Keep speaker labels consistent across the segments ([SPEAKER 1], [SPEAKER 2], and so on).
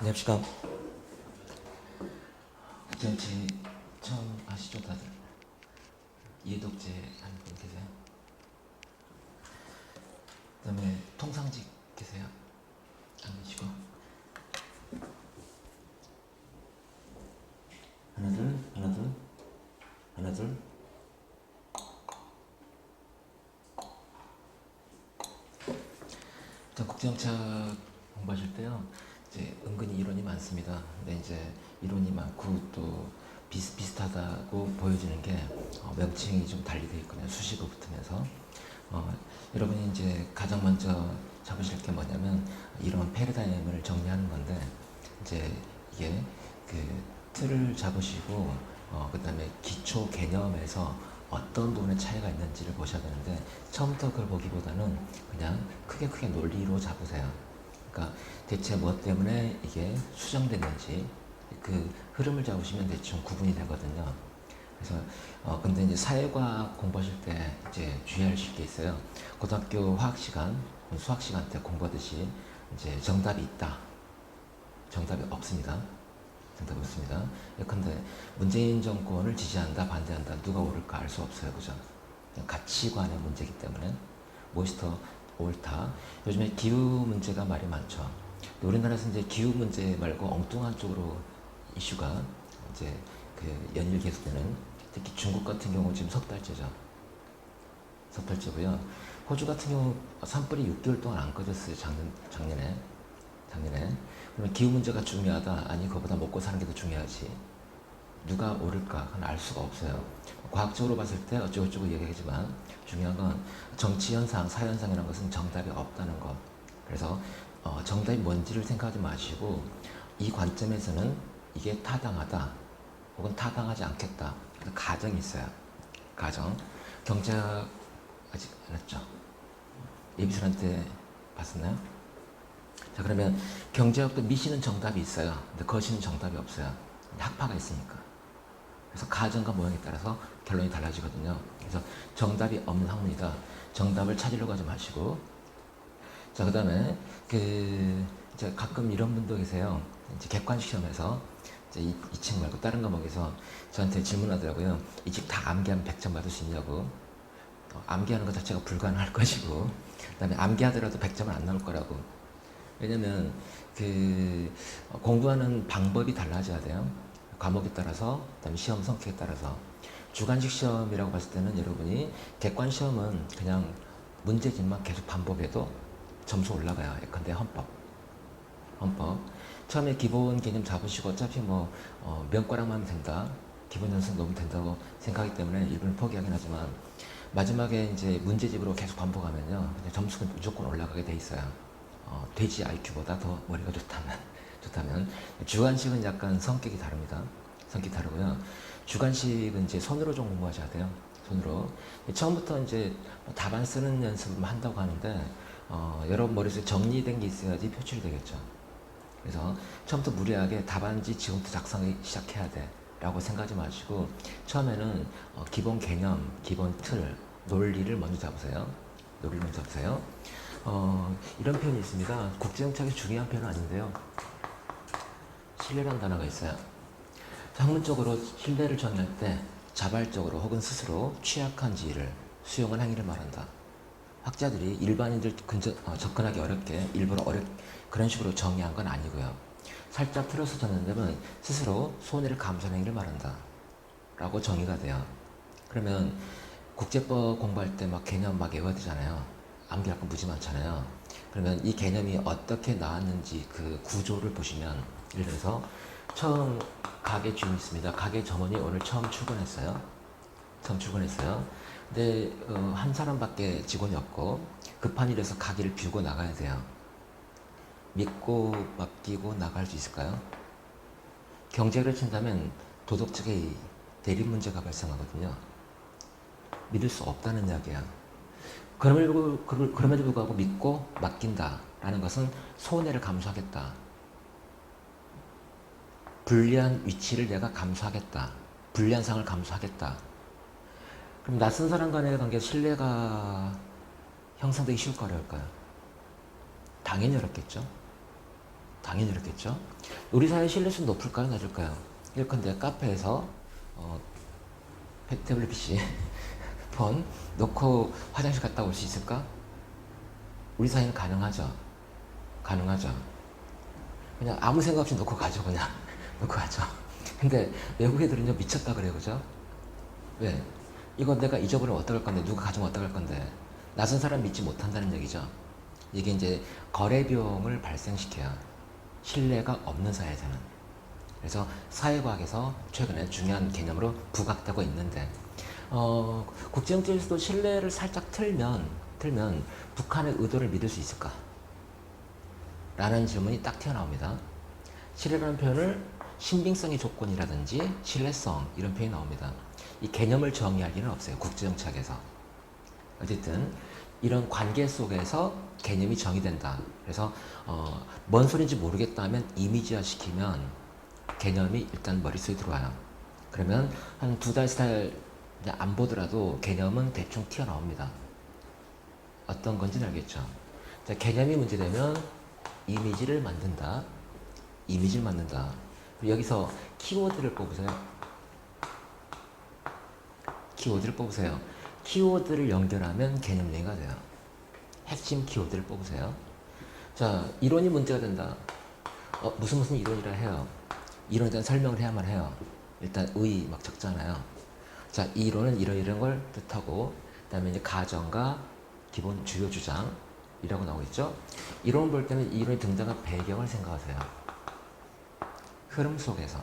[SPEAKER 1] 안녕하십니까. 국정치 처음 아시죠 다들? 이해독재 하는 분 계세요? 그 다음에 통상직 계세요? 안 계시고. 하나 둘 하나 둘 하나 둘. 일단 국정차 공부하실 때요, 이제 은근히 이론이 많습니다. 근데 이제 이론이 많고 또 비슷비슷하다고 보여지는 게 명칭이 좀 달리 되어 있거든요. 수식어 붙으면서. 여러분이 이제 가장 먼저 잡으실 게 뭐냐면 이런 패러다임을 정리하는 건데, 이제 이게 그 틀을 잡으시고 그 다음에 기초 개념에서 어떤 부분에 차이가 있는지를 보셔야 되는데, 처음부터 그걸 보기보다는 그냥 크게 논리로 잡으세요. 그러니까 대체 뭐 때문에 이게 수정됐는지 그 흐름을 잡으시면 대충 구분이 되거든요. 그래서 근데 이제 사회과학 공부하실 때 이제 주의하실 게 있어요. 고등학교 화학 시간, 수학 시간 때 공부하듯이 이제 정답이 있다, 정답이 없습니다. 정답이 없습니다. 예컨대 문재인 정권을 지지한다, 반대한다, 누가 옳을까 알 수 없어요, 그죠? 그냥 가치관의 문제이기 때문에 무엇이 더 옳다. 요즘에 기후 문제가 말이 많죠. 우리나라에서 이제 기후 문제 말고 엉뚱한 쪽으로 이슈가 이제 그 연일 계속되는, 특히 중국 같은 경우 지금 석 달째죠. 석 달째고요. 호주 같은 경우 산불이 6개월 동안 안 꺼졌어요. 작년에. 그러면 기후 문제가 중요하다? 아니, 그거보다 먹고 사는 게 더 중요하지. 누가 옳을까? 그건 알 수가 없어요. 과학적으로 봤을 때 어쩌고저쩌고 얘기하지만 중요한 건 정치 현상, 사회 현상이라는 것은 정답이 없다는 것. 그래서 정답이 뭔지를 생각하지 마시고 이 관점에서는 이게 타당하다 혹은 타당하지 않겠다. 가정이 있어요. 가정. 경제학 아직 안 했죠? 예비설한테 봤었나요? 자, 그러면 경제학도 미시는 정답이 있어요. 근데 거시는 정답이 없어요. 학파가 있으니까. 그래서 가정과 모양에 따라서 결론이 달라지거든요. 그래서 정답이 없는 학문이다. 정답을 찾으려고 하지 마시고. 자, 그다음에 이제 가끔 이런 분도 계세요. 이제 객관식 시험에서 이제 이 책 말고 다른 과목에서 저한테 질문하더라고요. 이 책 다 암기하면 100점 받을 수 있냐고. 암기하는 것 자체가 불가능할 것이고, 그다음에 암기하더라도 100점은 안 나올 거라고. 왜냐면 공부하는 방법이 달라져야 돼요. 과목에 따라서, 그다음에 시험 성격에 따라서. 주관식 시험이라고 봤을 때는 여러분이 객관 시험은 그냥 문제집만 계속 반복해도 점수 올라가요. 예컨대 헌법. 처음에 기본 개념 잡으시고 어차피 면과락만 하면 된다, 기본 연습 너무 된다고 생각하기 때문에 일부는 포기하긴 하지만 마지막에 이제 문제집으로 계속 반복하면요, 점수가 무조건 올라가게 돼 있어요. 돼지 IQ보다 더 머리가 좋다면. 주관식은 약간 성격이 다릅니다. 성격이 다르고요. 주관식은 이제 손으로 좀 공부하셔야 돼요. 손으로. 처음부터 이제 답안 쓰는 연습을 한다고 하는데, 여러분 머릿속에 정리된 게 있어야지 표출이 되겠죠. 그래서 처음부터 무리하게 답안지 지금부터 작성하기 시작해야 돼 라고 생각하지 마시고, 처음에는 기본 개념, 기본 틀, 논리를 먼저 잡으세요. 이런 표현이 있습니다. 국제정책에서 중요한 표현은 아닌데요, 신뢰라는 단어가 있어요. 학문적으로 신뢰를 정의할 때 자발적으로 혹은 스스로 취약한 지위를 수용한 행위를 말한다. 학자들이 일반인들 접근하기 어렵게 일부러 그런 식으로 정의한 건 아니고요. 살짝 틀어서 전한다면 스스로 손해를 감수하는 행위를 말한다 라고 정의가 돼요. 그러면 국제법 공부할 때 막 개념 막 외워야 되잖아요. 암기할 거 무지 많잖아요. 그러면 이 개념이 어떻게 나왔는지 그 구조를 보시면, 예를 들어서 처음 가게 주인이 있습니다. 가게 점원이 오늘 처음 출근했어요. 근데 한 사람밖에 직원이 없고 급한 일에서 가게를 비우고 나가야 돼요. 믿고 맡기고 나갈 수 있을까요? 경제를 친다면 도덕적인 대립 문제가 발생하거든요. 믿을 수 없다는 이야기야. 그럼에도 불구하고 믿고 맡긴다라는 것은 손해를 감수하겠다. 불리한 위치를 내가 감수하겠다. 불리한 상을 감수하겠다. 그럼 낯선 사람 간의 관계 신뢰가 형성되기 쉬울까 어려울까요? 당연히 어렵겠죠. 당연히 그렇겠죠. 우리 사회 신뢰수는 높을까요, 낮을까요? 예컨대 카페에서 태블릿 PC, 폰 놓고 화장실 갔다 올 수 있을까? 우리 사회는 가능하죠. 가능하죠. 그냥 아무 생각 없이 놓고 가죠, 그냥. 놓고 가죠. 근데 외국 애들은요, 미쳤다 그래요, 그죠? 왜? 이거 내가 잊어버리면 어떡할 건데, 누가 가져면 어떡할 건데. 낯선 사람 믿지 못한다는 얘기죠. 이게 이제 거래 비용을 발생시켜요. 신뢰가 없는 사회에서는. 그래서 사회과학에서 최근에 중요한 개념으로 부각되고 있는데, 국제정치에서도 신뢰를 살짝 틀면 북한의 의도를 믿을 수 있을까? 라는 질문이 딱 튀어나옵니다. 신뢰라는 표현을 신빙성의 조건이라든지 신뢰성 이런 표현이 나옵니다. 이 개념을 정의할 일은 없어요. 국제정치학에서. 어쨌든 이런 관계 속에서 개념이 정의된다. 그래서 뭔 소리인지 모르겠다 하면 이미지화 시키면 개념이 일단 머릿속에 들어와요. 그러면 한 2달, 3달 안 보더라도 개념은 대충 튀어나옵니다. 어떤 건지는 알겠죠. 자, 개념이 문제되면 이미지를 만든다. 이미지를 만든다. 여기서 키워드를 뽑으세요. 키워드를 뽑으세요. 키워드를 연결하면 개념 얘기가 돼요. 핵심 키워드를 뽑으세요. 자, 이론이 문제가 된다. 무슨 이론이라 해요. 이론에 대한 설명을 해야만 해요. 일단 의 막 적잖아요. 자, 이 이론은 이런 걸 뜻하고, 그 다음에 이제 가정과 기본 주요 주장이라고 나오고 있죠. 이론 볼 때는 이 이론이 등장한 배경을 생각하세요. 흐름 속에서.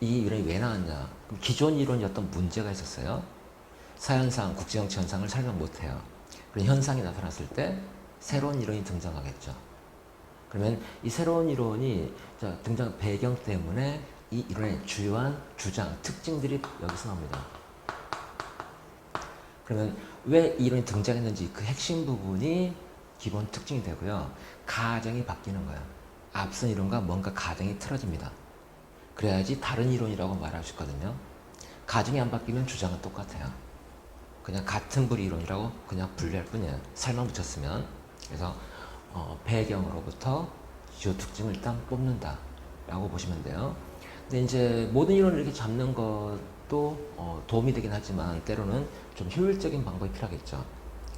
[SPEAKER 1] 이 이론이 왜 나왔냐. 그럼 기존 이론이 어떤 문제가 있었어요. 사현상, 국제정치 현상을 설명 못해요. 그런 현상이 나타났을 때 새로운 이론이 등장하겠죠. 그러면 이 새로운 이론이 등장 배경 때문에 이 이론의 주요한 주장, 특징들이 여기서 나옵니다. 그러면 왜 이 이론이 등장했는지 그 핵심 부분이 기본 특징이 되고요. 가정이 바뀌는 거예요. 앞선 이론과 뭔가 가정이 틀어집니다. 그래야지 다른 이론이라고 말할 수 있거든요. 가정이 안 바뀌면 주장은 똑같아요. 그냥 같은 부리 이론이라고 그냥 분류할 뿐이에요. 살만 붙였으면. 그래서 배경으로부터 주요 특징을 일단 뽑는다 라고 보시면 돼요. 근데 이제 모든 이론을 이렇게 잡는 것도 도움이 되긴 하지만 때로는 좀 효율적인 방법이 필요하겠죠.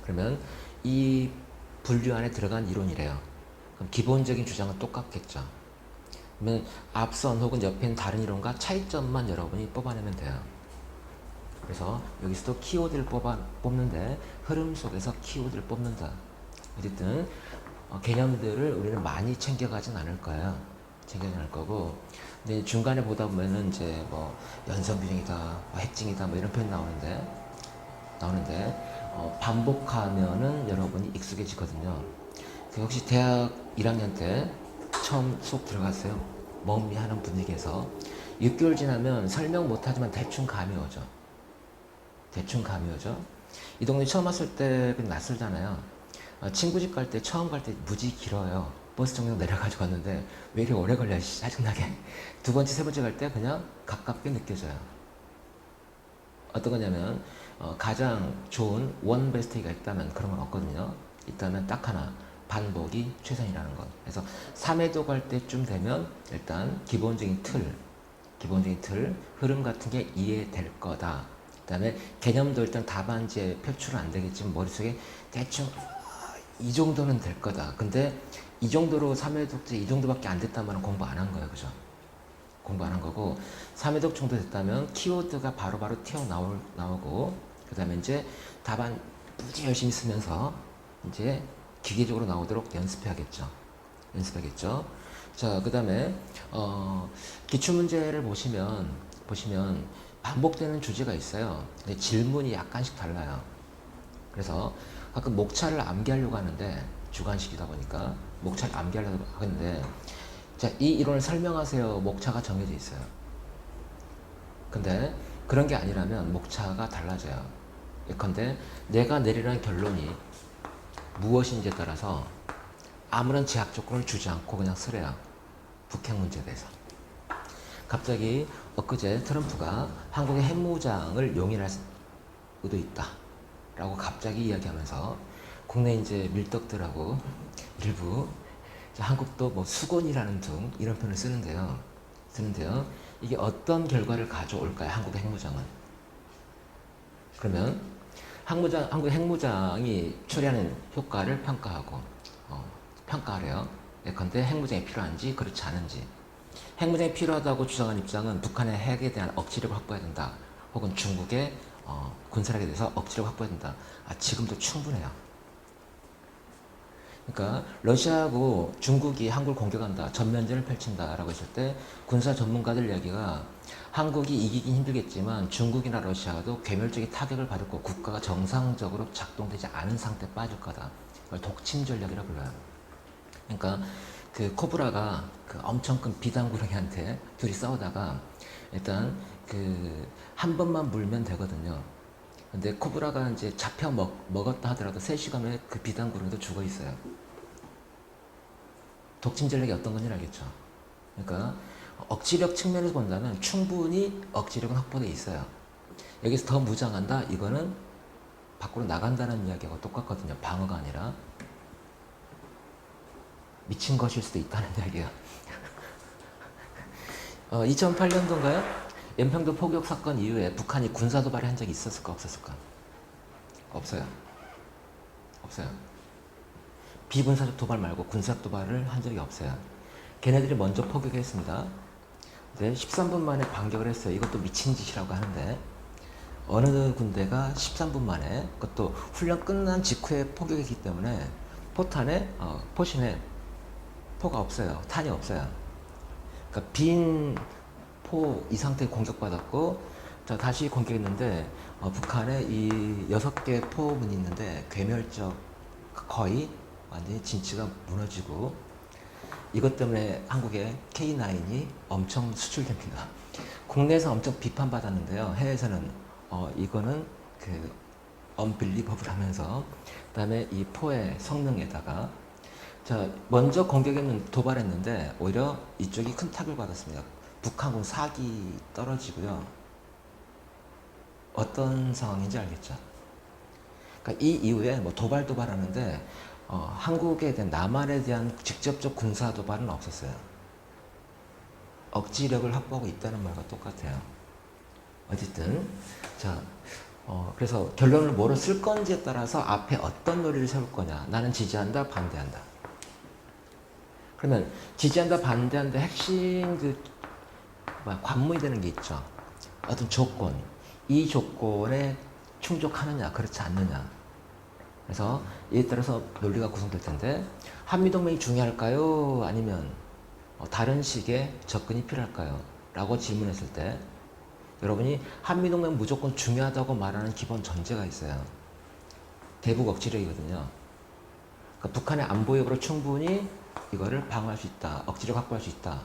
[SPEAKER 1] 그러면 이 분류 안에 들어간 이론이래요. 그럼 기본적인 주장은 똑같겠죠. 그러면 앞선 혹은 옆에 있는 다른 이론과 차이점만 여러분이 뽑아내면 돼요. 그래서 여기서도 키워드를 뽑는데 흐름 속에서 키워드를 뽑는다. 어쨌든 개념들을 우리는 많이 챙겨가진 않을 거예요. 챙겨가진 않을 거고, 근데 중간에 보다 보면은 이제 뭐 연선비중이다, 핵징이다 뭐 이런 표현 나오는데 반복하면은 여러분이 익숙해지거든요. 혹시 대학 1학년 때 처음 수업 들어갔어요? 멍미하는 분위기에서 6개월 지나면 설명 못하지만 대충 감이 오죠. 대충 감이 오죠. 이 동네 처음 왔을 때 낯설잖아요. 친구 집 갈 때 처음 갈 때 무지 길어요. 버스 정류장 내려가지고 갔는데 왜 이렇게 오래 걸려 짜증나게. 두 번째 세 번째 갈 때 그냥 가깝게 느껴져요. 어떤 거냐면 가장 좋은 원 베스트가 있다면 그런 건 없거든요. 있다면 딱 하나, 반복이 최선이라는 것. 그래서 3회도 갈 때쯤 되면 일단 기본적인 틀, 흐름 같은 게 이해될 거다. 그 다음에 개념도 일단 답안지에 표출은 안 되겠지만 머릿속에 대충 이 정도는 될 거다. 근데 이 정도로 3회독제 이 정도밖에 안 됐다면 공부 안 한 거예요. 그죠? 공부 안 한 거고, 3회독 정도 됐다면 키워드가 바로바로 튀어나오고, 그 다음에 이제 답안 무지 열심히 쓰면서 이제 기계적으로 나오도록 연습해야겠죠. 자, 그 다음에 기출문제를 보시면 반복되는 주제가 있어요. 근데 질문이 약간씩 달라요. 그래서 가끔 목차를 암기하려고 하는데, 주관식이다 보니까 목차를 암기하려고 하는데, 자, 이 이론을 설명하세요. 목차가 정해져 있어요. 근데 그런 게 아니라면 목차가 달라져요. 예컨대 내가 내리라는 결론이 무엇인지에 따라서 아무런 제약 조건을 주지 않고 그냥 쓰래요. 북핵 문제에 대해서. 갑자기 엊그제 트럼프가 한국의 핵무장을 용인할 의도 있다 라고 갑자기 이야기하면서 국내 이제 밀떡들하고 일부 한국도 뭐 수곤이라는 등 이런 표현을 쓰는데요. 이게 어떤 결과를 가져올까요? 한국의 핵무장은. 그러면 한국 핵무장이 초래하는 효과를 평가하래요. 예컨대 핵무장이 필요한지 그렇지 않은지. 핵무장이 필요하다고 주장한 입장은 북한의 핵에 대한 억지력을 확보해야 된다. 혹은 중국의 군사력에 대해서 억지력을 확보해야 된다. 지금도 충분해요. 그러니까 러시아하고 중국이 한국을 공격한다, 전면전을 펼친다라고 했을 때 군사 전문가들 이야기가 한국이 이기긴 힘들겠지만 중국이나 러시아도 괴멸적인 타격을 받을 거고 국가가 정상적으로 작동되지 않은 상태에 빠질 거다. 이걸 독침 전략이라고 불러요. 그러니까 그 코브라가 그 엄청 큰 비단구렁이한테 둘이 싸우다가 일단 그 한 번만 물면 되거든요. 근데 코브라가 이제 잡혀 먹었다 하더라도 3시간 후에 그 비단구렁이도 죽어 있어요. 독침 전략이 어떤 건지 알겠죠? 그러니까 억지력 측면에서 본다면 충분히 억지력은 확보되어 있어요. 여기서 더 무장한다? 이거는 밖으로 나간다는 이야기하고 똑같거든요. 방어가 아니라. 미친 것일 수도 있다는 이야기야. 2008년도인가요? 연평도 포격 사건 이후에 북한이 군사 도발을 한 적이 있었을까 없었을까? 없어요. 비군사적 도발 말고 군사적 도발을 한 적이 없어요. 걔네들이 먼저 포격을 했습니다. 13분 만에 반격을 했어요. 이것도 미친 짓이라고 하는데 어느 군대가 13분 만에, 그것도 훈련 끝난 직후에 포격했기 때문에 포신에 포가 없어요. 탄이 없어요. 그러니까 빈 포 이 상태에 공격받았고, 자 다시 공격했는데 북한에 이 6개 포문이 있는데 괴멸적, 거의 완전히 진치가 무너지고, 이것 때문에 한국의 K9이 엄청 수출됩니다. 국내에서 엄청 비판받았는데요. 해외에서는 이거는 그 언빌리버블 하면서, 그다음에 이 포의 성능에다가 자 먼저 도발했는데 오히려 이쪽이 큰 타격을 받았습니다. 북한군 4기 떨어지고요. 어떤 상황인지 알겠죠? 그러니까 이 이후에 뭐 도발하는데 한국에 대한, 남한에 대한 직접적 군사 도발은 없었어요. 억지력을 확보하고 있다는 말과 똑같아요. 어쨌든 자 그래서 결론을 뭐로 쓸 건지에 따라서 앞에 어떤 논리를 세울 거냐. 나는 지지한다, 반대한다. 그러면 지지한다, 반대한다 핵심 관문이 되는 게 있죠. 어떤 조건, 이 조건에 충족하느냐 그렇지 않느냐. 그래서 이에 따라서 논리가 구성될 텐데, 한미동맹이 중요할까요? 아니면 다른 식의 접근이 필요할까요? 라고 질문했을 때 여러분이 한미동맹 무조건 중요하다고 말하는 기본 전제가 있어요. 대북 억지력이거든요. 그러니까 북한의 안보 여부로 충분히 이거를 방어할 수 있다. 억지력 확보할 수 있다.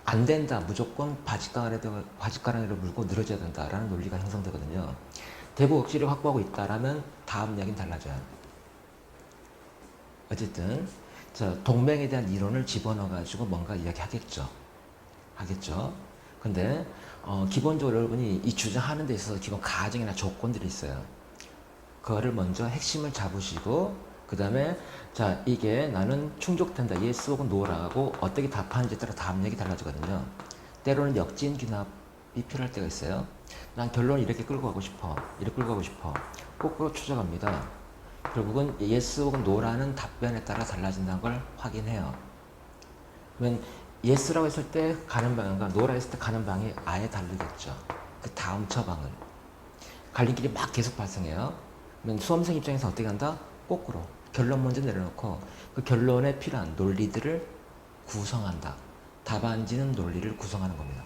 [SPEAKER 1] 안 된다. 무조건 바짓가랑이를 물고 늘어져야 된다라는 논리가 형성되거든요. 대북 억지력 확보하고 있다라면 다음 이야기는 달라져요. 어쨌든 자 동맹에 대한 이론을 집어넣어가지고 뭔가 이야기하겠죠. 근데 기본적으로 여러분이 이 주장하는 데 있어서 기본 가정이나 조건들이 있어요. 그거를 먼저 핵심을 잡으시고, 그 다음에 자 이게 나는 충족된다, yes 혹은 no라고 어떻게 답하는지에 따라 다음 얘기 달라지거든요. 때로는 역진 귀납이 필요할 때가 있어요. 난 결론을 이렇게 끌고 가고 싶어, 거꾸로 추적합니다. 결국은 yes 혹은 no라는 답변에 따라 달라진다는 걸 확인해요. 그러면 yes라고 했을 때 가는 방향과 no라고 했을 때 가는 방향이 아예 다르겠죠. 그 다음 처방은 갈림길이 막 계속 발생해요. 그러면 수험생 입장에서 어떻게 한다? 거꾸로 결론 먼저 내려놓고 그 결론에 필요한 논리들을 구성한다. 답안지는 논리를 구성하는 겁니다.